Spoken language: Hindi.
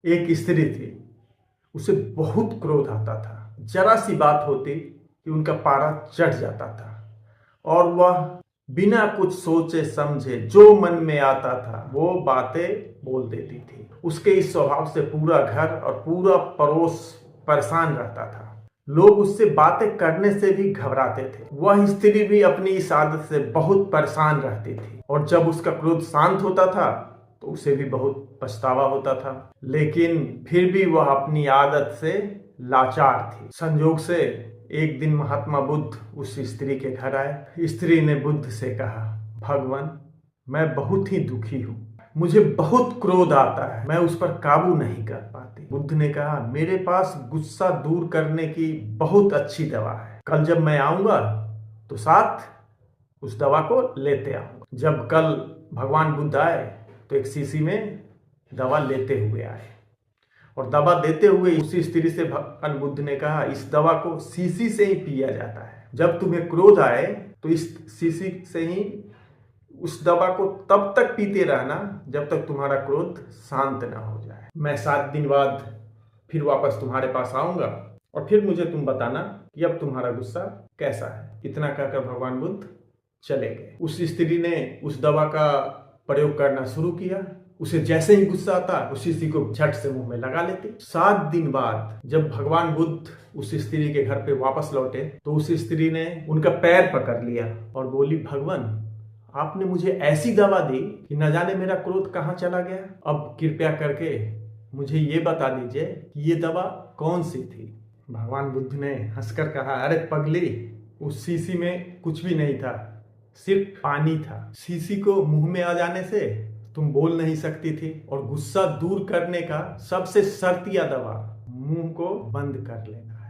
एक स्त्री थी, उसे बहुत क्रोध आता था। जरा सी बात होती कि उनका पारा चढ़ जाता था और वह बिना कुछ सोचे समझे जो मन में आता था वो बातें बोल देती थी। उसके इस स्वभाव से पूरा घर और पूरा पड़ोस परेशान रहता था। लोग उससे बातें करने से भी घबराते थे। वह स्त्री भी अपनी इस आदत से बहुत परेशान रहती थी और जब उसका क्रोध शांत होता था तो उसे भी बहुत पछतावा होता था, लेकिन फिर भी वह अपनी आदत से लाचार थी। संयोग से एक दिन महात्मा बुद्ध उस स्त्री के घर आए। स्त्री ने बुद्ध से कहा, भगवान, मैं बहुत ही दुखी हूँ, मुझे बहुत क्रोध आता है, मैं उस पर काबू नहीं कर पाती। बुद्ध ने कहा, मेरे पास गुस्सा दूर करने की बहुत अच्छी दवा है। कल जब मैं आऊंगा तो साथ उस दवा को लेते आऊंगा। जब कल भगवान बुद्ध आए तो एक शीशी में दवा लेते हुए आए और दवा देते हुए उसी स्त्री से भगवान बुद्ध ने कहा, इस दवा को शीशी से ही पिया जाता है। जब तुम्हें क्रोध आए तो इस शीशी से ही उस दवा को तब तक पीते रहना जब तक तुम्हारा क्रोध शांत ना हो जाए। मैं 7 दिन बाद फिर वापस तुम्हारे पास आऊंगा और फिर मुझे तुम बताना कि अब तुम्हारा गुस्सा कैसा है। इतना कहकर भगवान बुद्ध चले गए। उस स्त्री ने उस दवा का प्रयोग करना शुरू किया। उसे जैसे ही गुस्सा आता उस शीशी को झट से मुंह में लगा लेती। 7 दिन बाद जब भगवान बुद्ध उस स्त्री के घर पे वापस लौटे तो उस स्त्री ने उनका पैर पकड़ लिया और बोली, भगवान, आपने मुझे ऐसी दवा दी कि न जाने मेरा क्रोध कहाँ चला गया। अब कृपया करके मुझे ये बता दीजिए कि ये दवा कौन सी थी। भगवान बुद्ध ने हंसकर कहा, अरे पगली, उस शीशी में कुछ भी नहीं था, सिर्फ पानी था। शीशी को मुंह में आ जाने से तुम बोल नहीं सकती थी और गुस्सा दूर करने का सबसे शर्तिया दवा मुंह को बंद कर लेना है।